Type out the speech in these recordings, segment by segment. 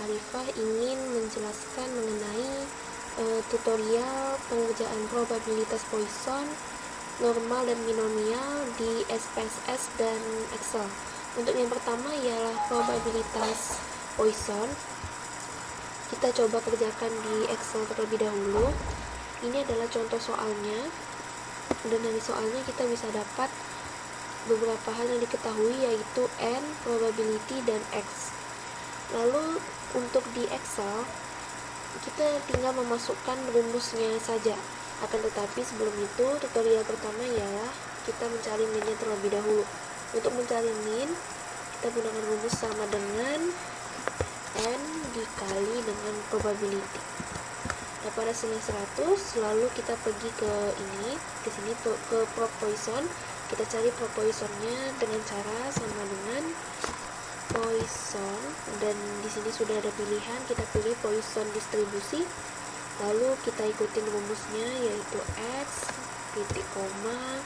Arifah ingin menjelaskan mengenai tutorial pengerjaan probabilitas Poisson, normal dan binomial di SPSS dan Excel. Untuk yang pertama ialah probabilitas Poisson. Kita coba kerjakan di Excel terlebih dahulu. Ini adalah contoh soalnya, dan dari soalnya kita bisa dapat beberapa hal yang diketahui, yaitu N, probability, dan X. Lalu untuk di Excel kita tinggal memasukkan rumusnya saja. Akan tetapi sebelum itu, tutorial pertama ialah kita mencari min-nya terlebih dahulu. Untuk mencari min, kita gunakan rumus sama dengan N dikali dengan probability. Dapat hasilnya 100, lalu kita pergi ke sini ke prop Poisson. Kita cari prop Poissonnya dengan cara sama dengan Poisson, dan di sini sudah ada pilihan, kita pilih Poisson distribusi. Lalu kita ikutin rumusnya, yaitu X titik koma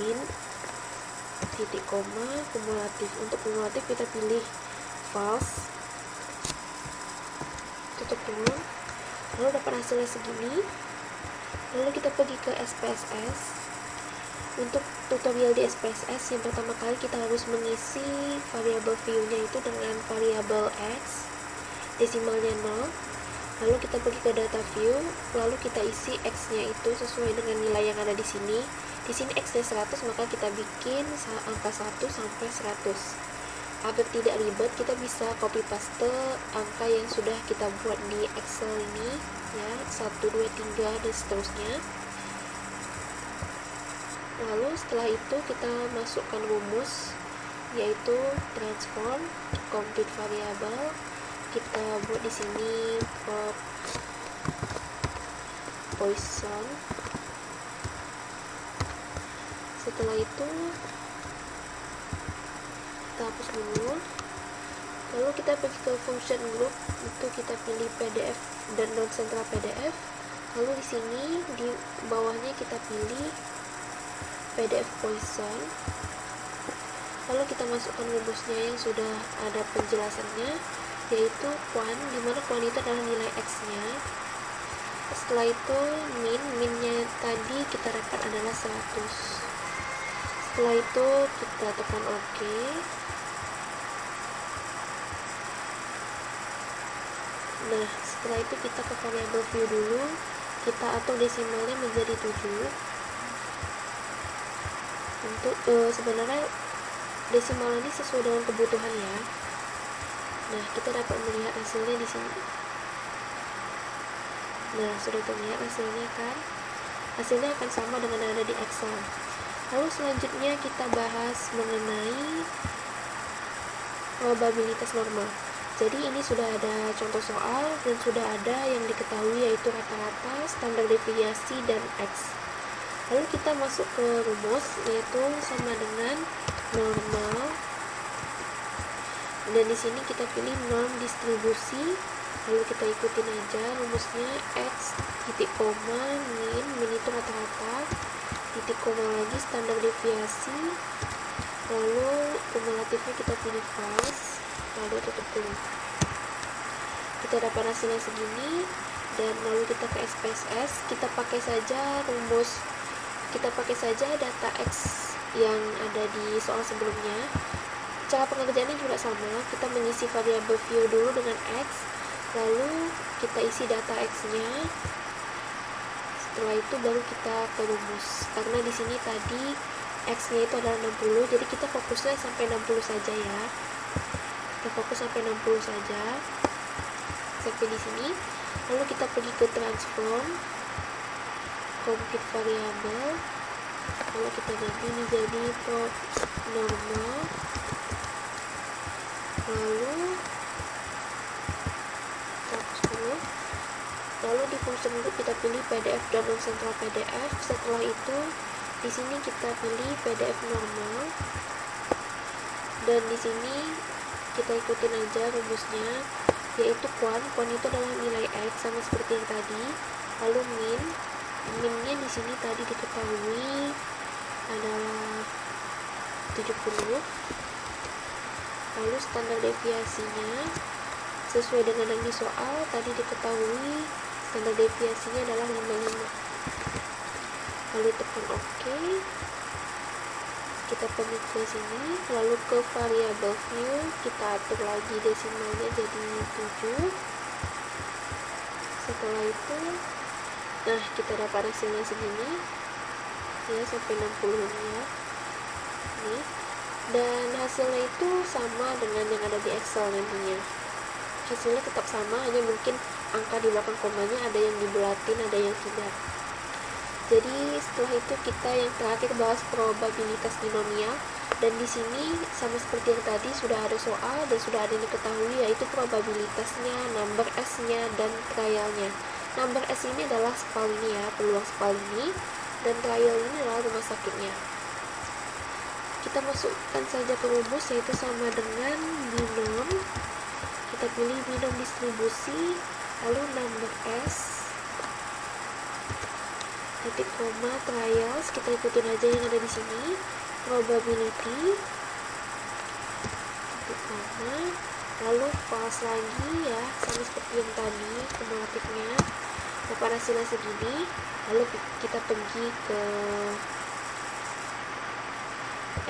min titik koma kumulatif. Untuk kumulatif kita pilih false, tutup kurung, lalu dapat hasilnya segini. Lalu kita pergi ke SPSS. Untuk tutorial di SPSS, yang pertama kali kita harus mengisi variabel view-nya itu dengan variabel X, desimalnya 0. Lalu kita pergi ke data view, lalu kita isi X-nya itu sesuai dengan nilai yang ada di sini. Di sini X-nya 100, maka kita bikin angka 1 sampai 100. Agar tidak ribet, kita bisa copy paste angka yang sudah kita buat di Excel ini, ya, 1, 2, 3, dan seterusnya. Lalu setelah itu kita masukkan rumus, yaitu transform compute variable. Kita buat di sini prop Poisson. Setelah itu kita hapus dulu. Lalu kita pergi ke function group, itu kita pilih PDF dan non central PDF. Lalu di sini di bawahnya kita pilih PDF Poisson. Lalu kita masukkan rumusnya yang sudah ada penjelasannya, yaitu quan, dimana quan itu adalah nilai X-nya. Setelah itu min-nya tadi kita dapat adalah 100. Setelah itu kita tekan OK. Nah, setelah itu kita ke variable view dulu, kita atur desimalnya menjadi 7. Untuk sebenarnya desimal ini sesuai dengan kebutuhan, ya. Nah, kita dapat melihat hasilnya di sini. Nah, sudah terlihat hasilnya kan? Hasilnya akan sama dengan yang ada di Excel. Lalu selanjutnya kita bahas mengenai probabilitas normal. Jadi ini sudah ada contoh soal dan sudah ada yang diketahui, yaitu rata-rata, standar deviasi, dan X. Lalu kita masuk ke rumus, yaitu sama dengan normal. Dan di sini kita pilih norm distribusi. Lalu kita ikutin aja rumusnya, X titik koma min itu rata-rata, titik koma lagi standar deviasi, lalu kumulatifnya kita pilih false, lalu tutup dulu. Kita dapat hasilnya segini, dan lalu kita ke SPSS. Kita pakai saja data X yang ada di soal sebelumnya. Cara pengerjaannya juga sama, kita mengisi variabel view dulu dengan X, lalu kita isi data X-nya. Setelah itu baru kita ke rumus. Karena di sini tadi X-nya itu adalah 60, jadi kita fokusnya sampai 60 saja, ya. Kita fokus sampai 60 saja. Sampai di sini. Lalu kita pergi ke transform compute variable. Lalu kita ganti menjadi prop normal. Lalu di function group kita pilih PDF dan non central PDF. Setelah itu di sini kita pilih PDF normal, dan di sini kita ikutin aja rumusnya, yaitu quan itu adalah nilai X sama seperti yang tadi. Lalu minnya di sini tadi diketahui adalah 70. Lalu standar deviasinya Sesuai dengan yang di soal, tadi diketahui standar deviasinya adalah 55. Lalu tekan OK. Kita pergi ke sini, lalu ke variable view, kita atur lagi desimalnya jadi 7. Setelah itu, nah kita dapat hasilnya segini ya, sampai 60 ya nih. Dan hasilnya itu sama dengan yang ada di Excel nantinya. Hasilnya tetap sama, hanya mungkin angka di belakang komanya ada yang dibulatin, ada yang tidak. Jadi setelah itu kita yang terakhir bahas probabilitas binomial, dan di sini sama seperti yang tadi sudah ada soal dan sudah ada yang diketahui, yaitu probabilitasnya, number S-nya, dan trialnya. Number S ini adalah spal ini ya, peluang spal ini, dan trial ini adalah rumah sakitnya. Kita masukkan saja ke rumus, yaitu sama dengan binom. Kita pilih binom distribusi, lalu number S, titik koma, trials, kita ikutin aja yang ada di sini, probability, titik koma, lalu false lagi ya, sama seperti yang tadi, kumulatifnya, dapat hasilnya segini, lalu kita pergi ke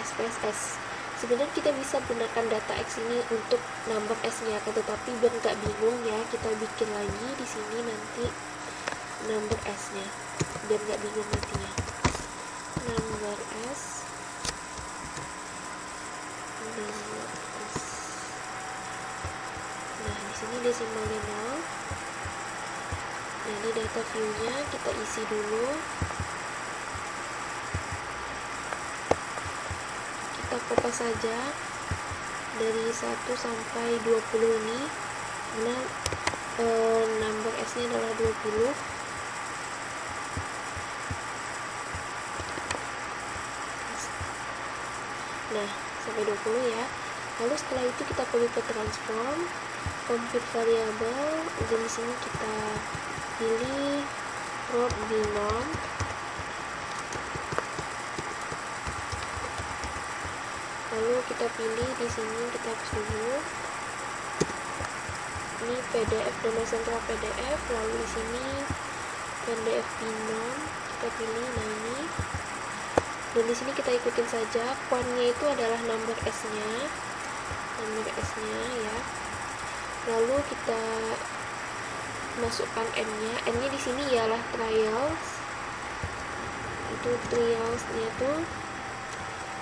SPSS. Sebenarnya kita bisa gunakan data X ini untuk number S-nya, tetapi biar nggak bingung ya, kita bikin lagi di sini nanti number S-nya, biar nggak bingung nantinya. Number S, nah di sini desimalnya 0. Nah ini data view-nya kita isi dulu. Kita kopas saja dari 1 sampai 20 ini, karena number S-nya adalah 20. Nah, sampai 20 ya. Lalu setelah itu kita pergi ke transform, compute variable, dan di sini kita pilih prob binom. Lalu kita pilih di sini, kita hapus dulu. Ini PDF, data sentral PDF, lalu di sini PDF binom, kita pilih, nah ini. Dan di sini kita ikutin saja, quantnya itu adalah number S-nya, ya. Lalu kita masukkan N-nya. N-nya di sini ialah trials. Itu trials-nya tuh.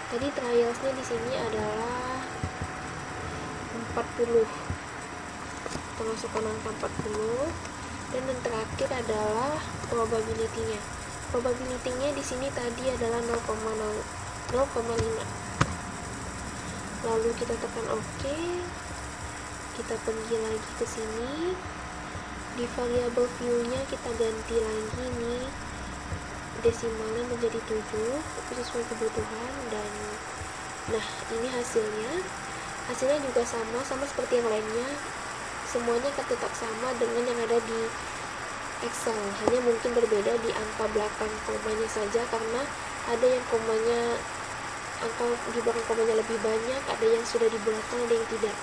Tadi trials-nya di sini adalah 40. Kita masukkan angka 40. Dan yang terakhir adalah probability-nya. Probability-nya di sini tadi adalah 0,5. Lalu kita tekan OK. Kita pergi lagi ke sini. Di variable view-nya kita ganti lagi nih desimalnya menjadi 7, itu sesuai kebutuhan. Dan nah ini hasilnya juga sama seperti yang lainnya, semuanya akan tetap sama dengan yang ada di Excel, hanya mungkin berbeda di angka belakang komanya saja, karena ada yang komanya, angka di belakang komanya lebih banyak, ada yang sudah dibulatkan, ada yang tidak.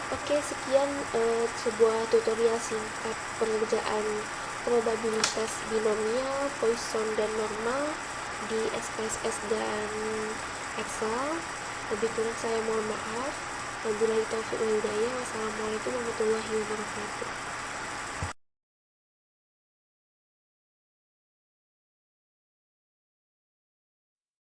Oke, sekian sebuah tutorial singkat pengerjaan probabilitas binomial, Poisson, dan normal di SPSS dan Excel. Lebih kurang saya mohon maaf. Wabillahi taufiq wal hidayah. Wassalamualaikum warahmatullahi wabarakatuh.